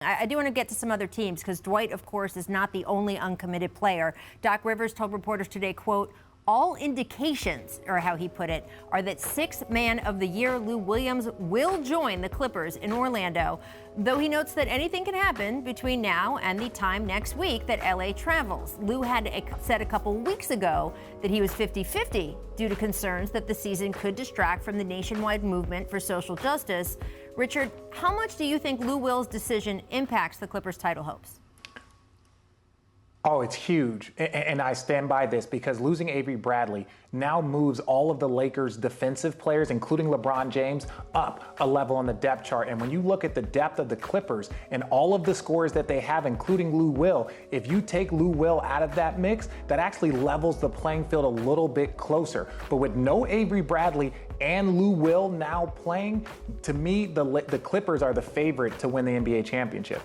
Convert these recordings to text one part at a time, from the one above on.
I do want to get to some other teams because Dwight, of course, is not the only uncommitted player. Doc Rivers told reporters today, quote, all indications, or how he put it, are that Sixth Man of the Year Lou Williams will join the Clippers in Orlando, though he notes that anything can happen between now and the time next week that LA travels. Lou had said a couple weeks ago that he was 50-50 due to concerns that the season could distract from the nationwide movement for social justice. Richard, how much do you think Lou Will's decision impacts the Clippers' title hopes? Oh, it's huge. And I stand by this because losing Avery Bradley now moves all of the Lakers' defensive players, including LeBron James, up a level on the depth chart. And when you look at the depth of the Clippers and all of the scorers that they have, including Lou Will, if you take Lou Will out of that mix, that actually levels the playing field a little bit closer. But with no Avery Bradley and Lou Will now playing, to me, the Clippers are the favorite to win the NBA championship.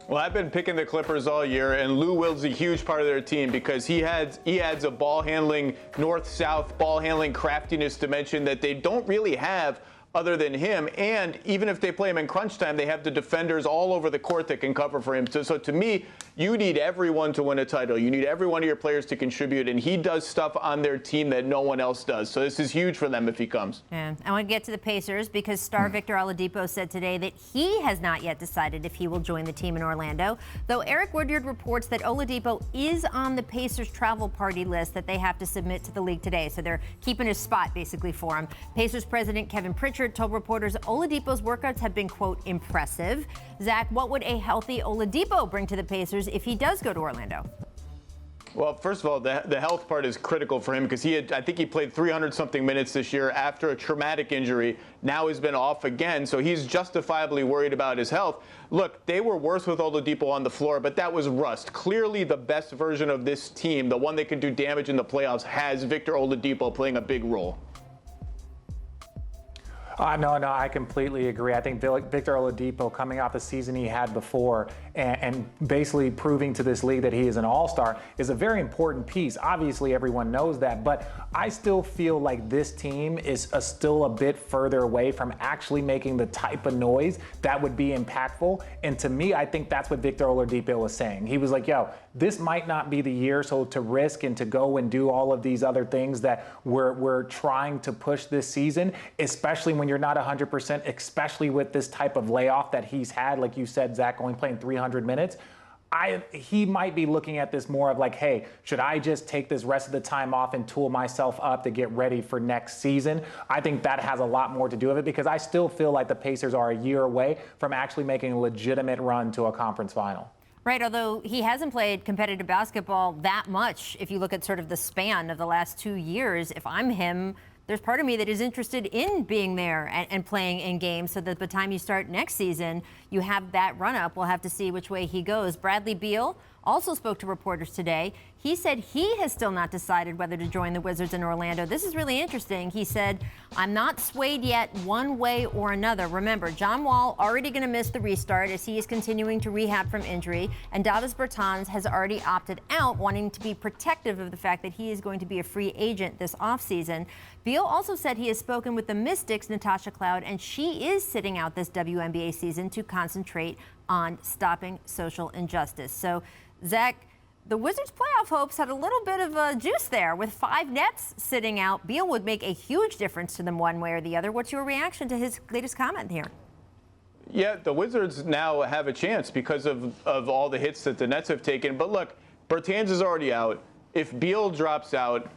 Well, I've been picking the Clippers all year, and Lou Will's a huge part of their team because he adds a ball-handling, north-south ball-handling craftiness dimension that they don't really have other than him. And even if they play him in crunch time, they have the defenders all over the court that can cover for him. So to me, you need everyone to win a title. You need every one of your players to contribute, and he does stuff on their team that no one else does. So this is huge for them if he comes. Yeah. I want to get to the Pacers because star Victor Oladipo said today that he has not yet decided if he will join the team in Orlando, though Eric Woodyard reports that Oladipo is on the Pacers travel party list that they have to submit to the league today. So they're keeping his spot basically for him. Pacers president Kevin Pritchard told reporters Oladipo's workouts have been, quote, impressive. Zach, what would a healthy Oladipo bring to the Pacers if he does go to Orlando? Well, first of all, the health part is critical for him because I think he played 300-something minutes this year after a traumatic injury. Now he's been off again, so he's justifiably worried about his health. Look, they were worse with Oladipo on the floor, but that was rust. Clearly the best version of this team, the one that can do damage in the playoffs, has Victor Oladipo playing a big role. No, I completely agree. I think Victor Oladipo, coming off the season he had before and basically proving to this league that he is an all-star, is a very important piece. Obviously, everyone knows that, but I still feel like this team is still a bit further away from actually making the type of noise that would be impactful. And to me, I think that's what Victor Oladipo was saying. He was like, yo, this might not be the year, so to risk and to go and do all of these other things that we're trying to push this season, especially when you're not 100%, especially with this type of layoff that he's had, like you said, Zach, only playing 300 minutes. He might be looking at this more of like, hey, should I just take this rest of the time off and tool myself up to get ready for next season? I think that has a lot more to do with it because I still feel like the Pacers are a year away from actually making a legitimate run to a conference final. Right, although he hasn't played competitive basketball that much, if you look at sort of the span of the last 2 years, if I'm him, there's part of me that is interested in being there and playing in games so that by the time you start next season, you have that run-up. We'll have to see which way he goes. Bradley Beal also spoke to reporters today. He said he has still not decided whether to join the Wizards in Orlando. This is really interesting. He said, I'm not swayed yet one way or another. Remember, John Wall already going to miss the restart as he is continuing to rehab from injury, and Davis Bertans has already opted out, wanting to be protective of the fact that he is going to be a free agent this offseason. Beal also said he has spoken with the Mystics' Natasha Cloud, and she is sitting out this WNBA season to concentrate on stopping social injustice. So, Zach, the Wizards' playoff hopes had a little bit of a juice there. With 5 Nets sitting out, Beal would make a huge difference to them one way or the other. What's your reaction to his latest comment here? Yeah, the Wizards now have a chance because of all the hits that the Nets have taken. But look, Bertans is already out. If Beal drops out,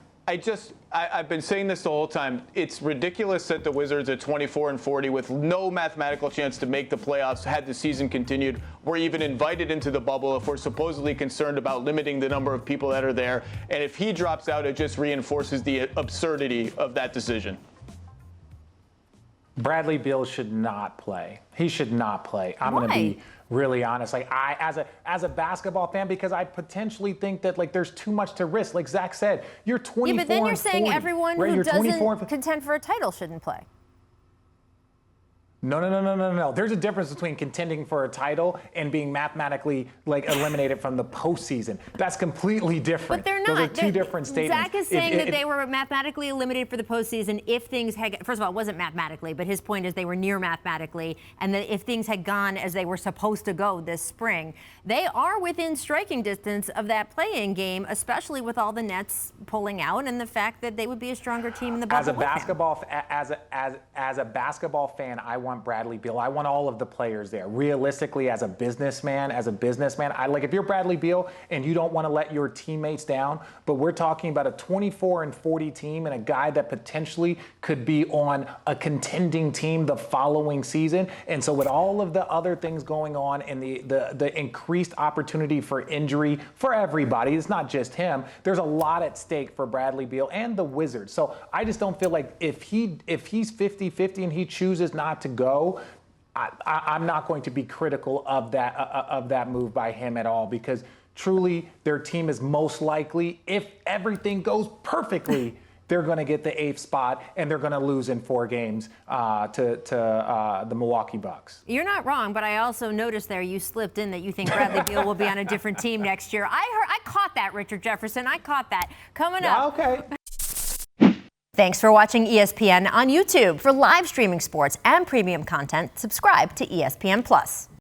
I've been saying this the whole time. It's ridiculous that the Wizards at 24-40 with no mathematical chance to make the playoffs had the season continued were even invited into the bubble if we're supposedly concerned about limiting the number of people that are there. And if he drops out, it just reinforces the absurdity of that decision. Bradley Beal should not play. He should not play. I'm going to be really honest. Like as a basketball fan, because I potentially think that like there's too much to risk. Like Zach said, you're 24. Yeah, but then you're saying 40, everyone right? who doesn't contend for a title shouldn't play. No. There's a difference between contending for a title and being mathematically eliminated from the postseason. That's completely different. But they're not. Those are two different statements. Zach is saying that they were mathematically eliminated for the postseason if things had. First of all, it wasn't mathematically, but his point is they were near mathematically, and that if things had gone as they were supposed to go this spring, they are within striking distance of that play-in game, especially with all the Nets pulling out and the fact that they would be a stronger team in the bubble. As a basketball fan, I want Bradley Beal. I want all of the players there. Realistically, as a businessman, if you're Bradley Beal and you don't want to let your teammates down, but we're talking about a 24-40 team and a guy that potentially could be on a contending team the following season. And so with all of the other things going on and the increased opportunity for injury for everybody, it's not just him, there's a lot at stake for Bradley Beal and the Wizards. So I just don't feel like if he's 50-50 and he chooses not to go, I'm not going to be critical of that move by him at all, because truly their team is most likely, if everything goes perfectly, they're going to get the 8th spot and they're going to lose in 4 games to the Milwaukee Bucks. You're not wrong, but I also noticed there you slipped in that you think Bradley Beal will be on a different team next year. I caught that, Richard Jefferson. I caught that. Coming up. Okay. Thanks for watching ESPN on YouTube. For live streaming sports and premium content, subscribe to ESPN+.